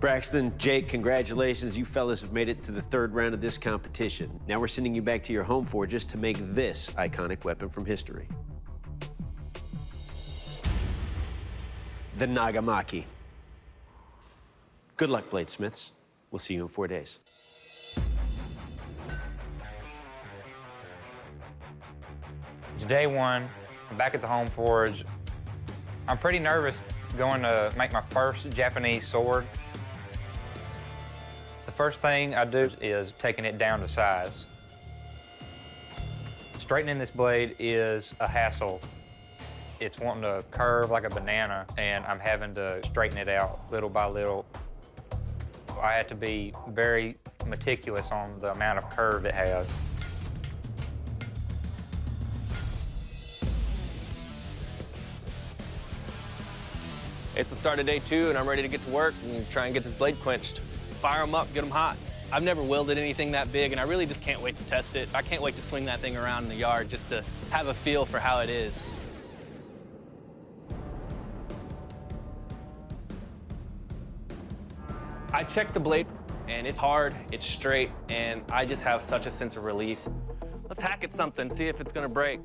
Braxton, Jake, congratulations. You fellas have made it to the third round of this competition. Now we're sending you back to your home forges to make this iconic weapon from history. The Nagamaki. Good luck, bladesmiths. We'll see you in 4 days. It's day one. I'm back at the home forge. I'm pretty nervous going to make my first Japanese sword. The first thing I do is taking it down to size. Straightening this blade is a hassle. It's wanting to curve like a banana, and I'm having to straighten it out little by little. I had to be very meticulous on the amount of curve it has. It's the start of day 2, and I'm ready to get to work and try and get this blade quenched. Fire them up, get them hot. I've never welded anything that big, and I really just can't wait to test it. I can't wait to swing that thing around in the yard just to have a feel for how it is. I checked the blade, and it's hard, it's straight, and I just have such a sense of relief. Let's hack at something, see if it's gonna break.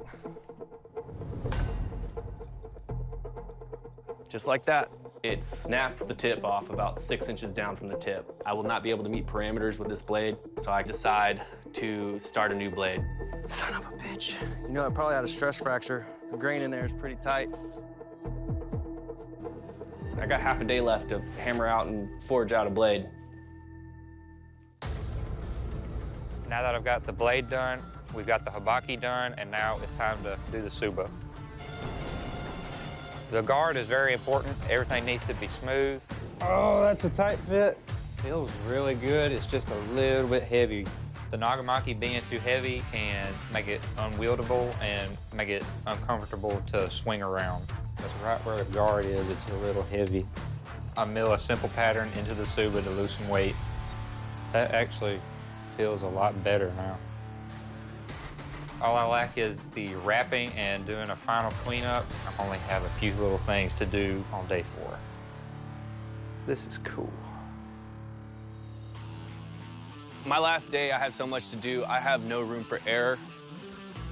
Just like that. It snaps the tip off about 6 inches down from the tip. I will not be able to meet parameters with this blade, so I decide to start a new blade. Son of a bitch. You know, I probably had a stress fracture. The grain in there is pretty tight. I got half a day left to hammer out and forge out a blade. Now that I've got the blade done, we've got the hibaki done, and now it's time to do the tsuba. The guard is very important. Everything needs to be smooth. Oh, that's a tight fit. Feels really good. It's just a little bit heavy. The Nagamaki being too heavy can make it unwieldable and make it uncomfortable to swing around. That's right where the guard is. It's a little heavy. I mill a simple pattern into the tsuba to lose some weight. That actually feels a lot better now. All I lack is the wrapping and doing a final cleanup. I only have a few little things to do on day 4. This is cool. My last day, I had so much to do. I have no room for error.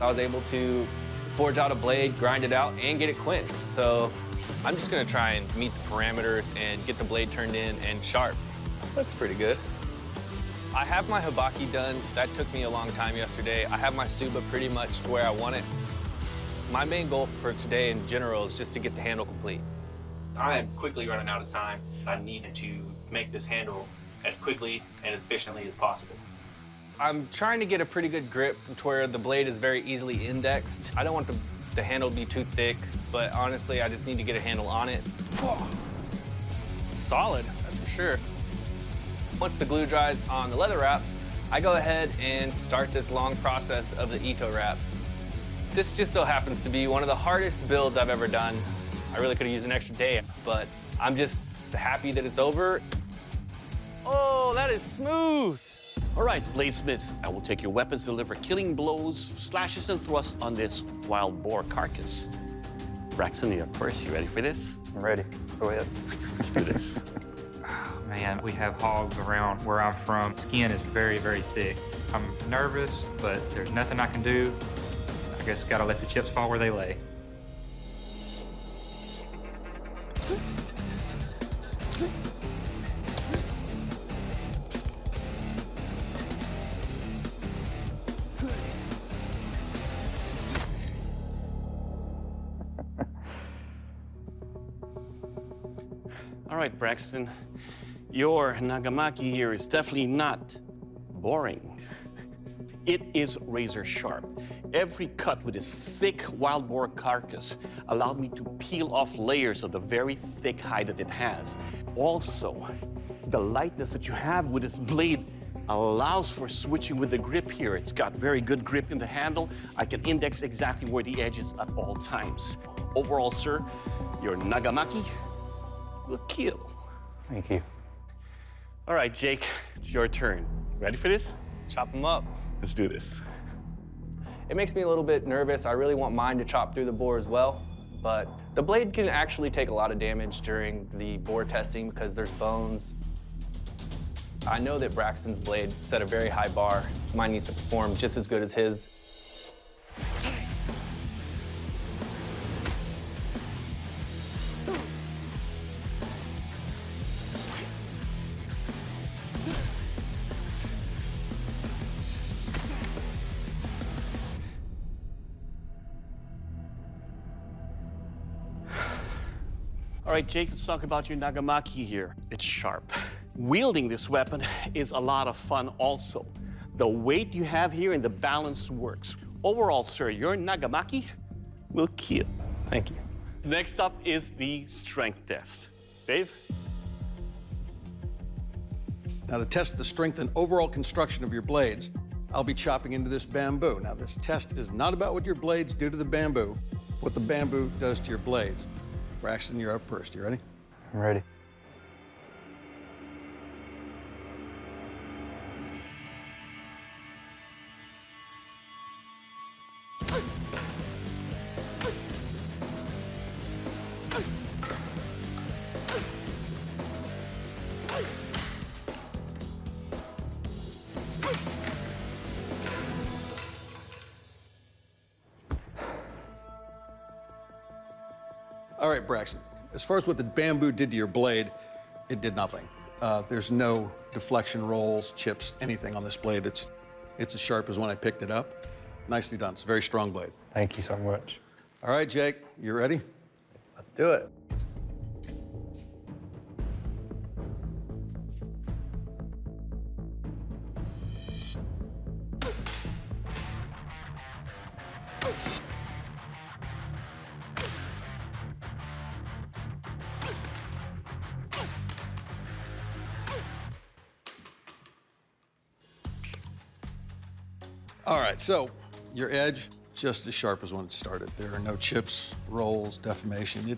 I was able to forge out a blade, grind it out, and get it quenched. So I'm just gonna try and meet the parameters and get the blade turned in and sharp. Looks pretty good. I have my hibaki done. That took me a long time yesterday. I have my tsuba pretty much where I want it. My main goal for today in general is just to get the handle complete. I am quickly running out of time. I needed to make this handle as quickly and as efficiently as possible. I'm trying to get a pretty good grip to where the blade is very easily indexed. I don't want the handle to be too thick, but honestly, I just need to get a handle on it. Oh, solid, that's for sure. Once the glue dries on the leather wrap, I go ahead and start this long process of the Ito wrap. This just so happens to be one of the hardest builds I've ever done. I really could have used an extra day, but I'm just happy that it's over. Oh, that is smooth. All right, bladesmiths, I will take your weapons to deliver killing blows, slashes, and thrusts on this wild boar carcass. Braxton, you're up first. You ready for this? I'm ready. Go ahead. Let's do this. Man, we have hogs around where I'm from. Skin is very, very thick. I'm nervous, but there's nothing I can do. I guess gotta let the chips fall where they lay. All right, Braxton, your Nagamaki here is definitely not boring. It is razor sharp. Every cut with this thick wild boar carcass allowed me to peel off layers of the very thick hide that it has. Also, the lightness that you have with this blade allows for switching with the grip here. It's got very good grip in the handle. I can index exactly where the edge is at all times. Overall, sir, your Nagamaki will kill. Thank you. All right, Jake, it's your turn. Ready for this? Chop them up. Let's do this. It makes me a little bit nervous. I really want mine to chop through the boar as well, but the blade can actually take a lot of damage during the boar testing because there's bones. I know that Braxton's blade set a very high bar. Mine needs to perform just as good as his. All right, Jake, let's talk about your Nagamaki here. It's sharp. Wielding this weapon is a lot of fun also. The weight you have here and the balance works. Overall, sir, your Nagamaki will kill. Thank you. Next up is the strength test. Dave? Now, to test the strength and overall construction of your blades, I'll be chopping into this bamboo. Now, this test is not about what your blades do to the bamboo, what the bamboo does to your blades. Braxton, you're up first. You ready? I'm ready. All right, Braxton. As far as what the bamboo did to your blade, it did nothing. There's no deflection rolls, chips, anything on this blade. It's as sharp as when I picked it up. Nicely done. It's a very strong blade. Thank you so much. All right, Jake, you ready? Let's do it. All right, so your edge, just as sharp as when it started. There are no chips, rolls, deformation. It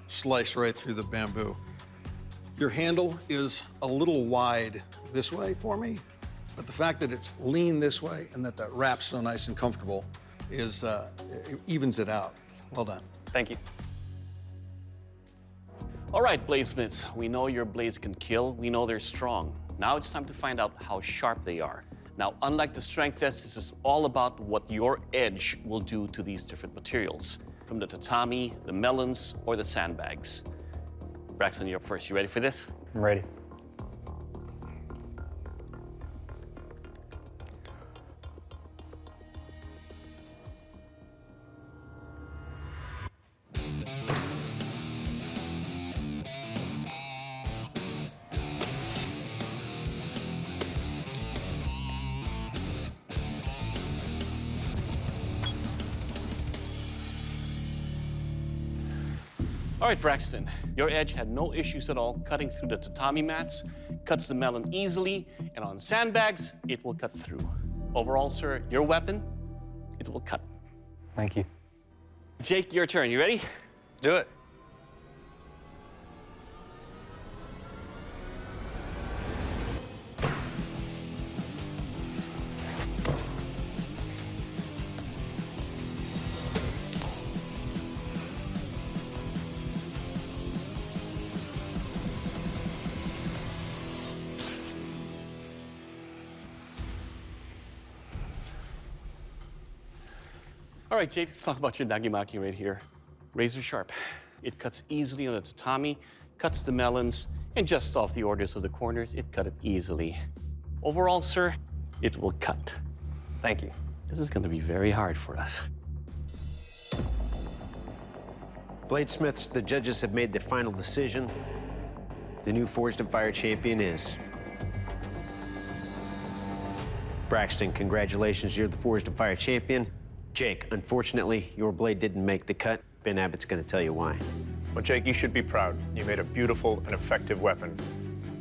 sliced right through the bamboo. Your handle is a little wide this way for me, but the fact that it's lean this way and that wrap's so nice and comfortable is, it evens it out. Well done. Thank you. All right, bladesmiths, we know your blades can kill. We know they're strong. Now it's time to find out how sharp they are. Now, unlike the strength test, this is all about what your edge will do to these different materials, from the tatami, the melons, or the sandbags. Braxton, you're up first. You ready for this? I'm ready. All right, Braxton, your edge had no issues at all cutting through the tatami mats, cuts the melon easily, and on sandbags, it will cut through. Overall, sir, your weapon, it will cut. Thank you. Jake, your turn. You ready? Let's do it. All right, Jake, let's talk about your Nagamaki right here. Razor sharp. It cuts easily on the tatami, cuts the melons, and just off the orders of the corners, it cut it easily. Overall, sir, it will cut. Thank you. This is going to be very hard for us. Bladesmiths, the judges have made the final decision. The new Forged in Fire champion is Braxton. Congratulations, you're the Forged in Fire champion. Jake, unfortunately, your blade didn't make the cut. Ben Abbott's going to tell you why. Well, Jake, you should be proud. You made a beautiful and effective weapon.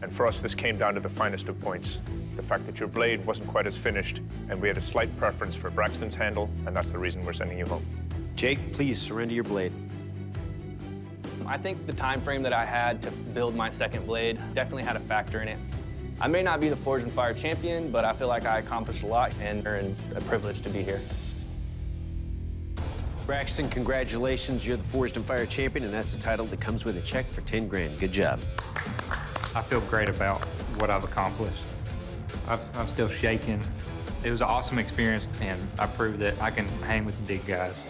And for us, this came down to the finest of points. The fact that your blade wasn't quite as finished, and we had a slight preference for Braxton's handle, and that's the reason we're sending you home. Jake, please surrender your blade. I think the time frame that I had to build my second blade definitely had a factor in it. I may not be the Forged in Fire champion, but I feel like I accomplished a lot and earned a privilege to be here. Braxton, congratulations. You're the Forged in Fire champion, and that's a title that comes with a check for 10 grand. Good job. I feel great about what I've accomplished. I'm still shaking. It was an awesome experience, and I proved that I can hang with the big guys.